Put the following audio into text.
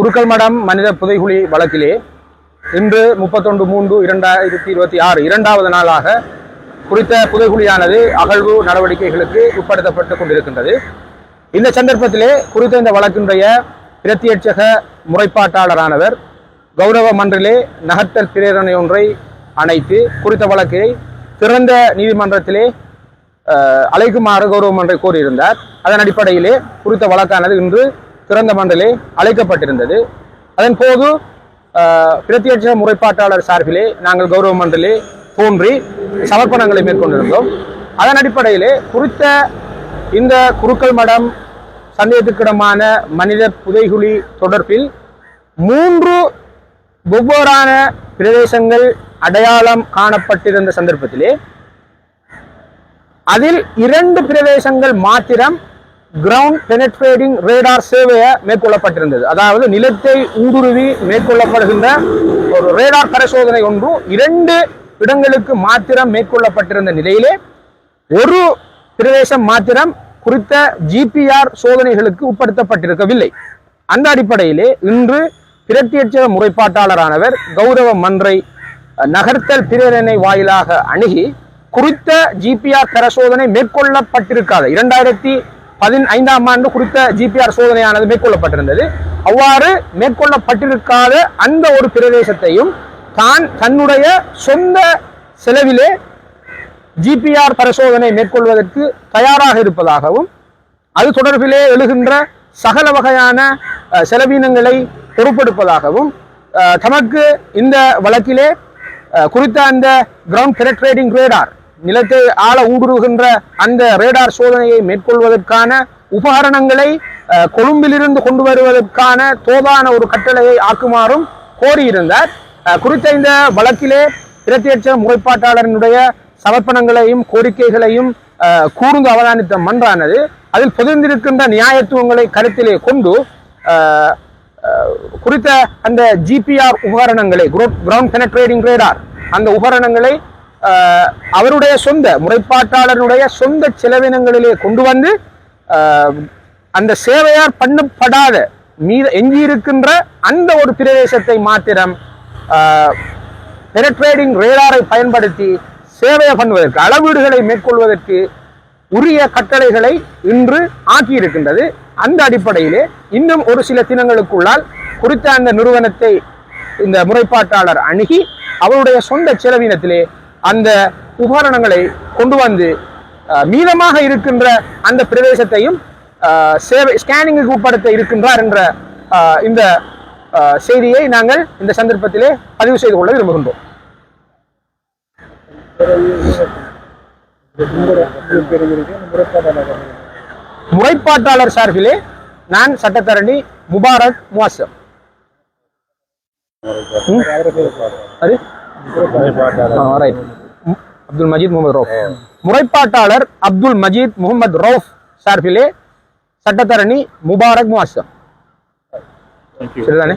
குருக்கள் மடம் மனித புதைகுழி வழக்கிலே இன்று 31/3/2026 இரண்டாவது நாளாக குறித்த புதைகுழியானது அகழ்வு நடவடிக்கைகளுக்கு உட்படுத்தப்பட்டுக் கொண்டிருக்கின்றது. இந்த சந்தர்ப்பத்திலே குறித்த இந்த வழக்கினுடைய பிரத்யட்சக முறைப்பாட்டாளரானவர் கௌரவ மன்றிலே நகர்த்தல் பிரேரணை ஒன்றை அணைத்து குறித்த வழக்கை திறந்த நீதிமன்றத்திலே அழைக்குமாறு கௌரவ மன்றை கோரியிருந்தார். அதன் அடிப்படையிலே குறித்த வழக்கானது இன்று திறந்த மன்றிலே அழைக்கப்பட்டிருந்தது. அதன் போது பிரத்யட்ச முறைப்பாட்டாளர் சார்பிலே நாங்கள் கௌரவ மன்றிலே தோன்றி சமர்ப்பணங்களை மேற்கொண்டிருந்தோம். அதன் அடிப்படையிலே குறித்த இந்த குருக்கள் மடம் சந்தேகத்துக்கிடமான மனித புதைகுழி தொடர்பில் 3 வெவ்வேறான பிரதேசங்கள் அடையாளம் காணப்பட்டிருந்த சந்தர்ப்பத்திலே அதில் 2 பிரதேசங்கள் மாத்திரம் கிரவுண்ட் பெனட்ரேட்டிங் ரேடார் சேவையை மேற்கொள்ளப்பட்டிருந்தது. அதாவது நிலத்தை ஊடுருவி மேற்கொள்ளப்படுகின்ற ஒரு ரேடார் பரிசோதனை ஒன்று 2 இடங்களுக்கு மாத்திரம் மேற்கொள்ளப்பட்டிருந்த நிலையிலே ஒரு பிரதேசம் மாத்திரம் குறித்த GPR சோதனைகளுக்கு உட்படுத்தப்பட்டிருக்கவில்லை. அந்த அடிப்படையிலே இன்று பிரத்யட்ச முறைப்பாட்டாளரானவர் கௌரவ மன்றை நகர்த்தல் பிரேரணை வாயிலாக அணுகி குறித்த GPR பரிசோதனை மேற்கொள்ளப்பட்டிருக்காத 2015ஆம் ஆண்டு குறித்த GPR சோதனையானது மேற்கொள்ளப்பட்டிருந்தது. அவ்வாறு மேற்கொள்ளப்பட்டிருக்காத அந்த ஒரு பிரதேசத்தையும் தான் தன்னுடைய சொந்த செலவிலே GPR பரிசோதனை மேற்கொள்வதற்கு தயாராக இருப்பதாகவும் அது தொடர்பிலே எழுகின்ற சகல வகையான செலவினங்களை பொறுப்பெடுப்பதாகவும் தமக்கு இந்த வழக்கிலே குறித்த அந்த கிரவுண்ட் பெனட்ரேட்டிங் ரேடார் நிலத்தை ஆழ ஊடுருவுகின்ற அந்த ரேடார் சோதனையை மேற்கொள்வதற்கான உபகரணங்களை கொழும்பிலிருந்து கொண்டு வருவதற்கான தோதான ஒரு கட்டளையை ஆக்குமாறும் கோரியிருந்தார். குறித்த இந்த வழக்கிலே பிரத்யட்ச முறைப்பாட்டாளரினுடைய சமர்ப்பணங்களையும் கோரிக்கைகளையும் கூர்ந்து அவதானித்த மன்றானது அதில் பொதிந்திருக்கின்ற நியாயத்துவங்களை கருத்திலே கொண்டு குறித்த அந்த GPR உபகரணங்களை கிரவுண்ட் பெனட்ரேட்டிங் ரேடார் அந்த உபகரணங்களை அவருடைய சொந்த முறைப்பாட்டாளருடைய சொந்த செலவினங்களிலே கொண்டு வந்து அந்த சேவையார் பண்ணப்படாத எஞ்சியிருக்கின்ற அந்த ஒரு பிரதேசத்தை மாத்திரம் பெனட்ரேட்டிங் ரேடாரை பயன்படுத்தி சேவையை பண்ணுவதற்கு அளவீடுகளை மேற்கொள்வதற்கு உரிய கட்டளைகளை இன்று ஆக்கியிருக்கின்றது. அந்த அடிப்படையிலே இன்னும் ஒரு சில தினங்களுக்குள்ளால் குறித்த அந்த நிறுவனத்தை இந்த முறைப்பாட்டாளர் அணுகி அவருடைய சொந்த செலவினத்திலே அந்த உபகரணங்களை கொண்டு வந்து மீதமாக இருக்கின்ற அந்த பிரதேசத்தையும் சேவை ஸ்கேனிங்குக்கு உட்படுத்த இருக்கின்றார் என்ற இந்த செய்தியை நாங்கள் இந்த சந்தர்ப்பத்திலே பதிவு செய்து கொள்ள விரும்புகின்றோம். முறைப்பாட்டாளர் சார்பிலே நான் சட்டத்தரணி முபாரக் முவாசம். அப்துல் மஜீத் முகமது ரவுஃப். முறைப்பாட்டாளர் அப்துல் மஜீத் முகமது ரவுஃப் சார்பிலே சட்டத்தரணி முபாரக் முவாசம். சரிதானே?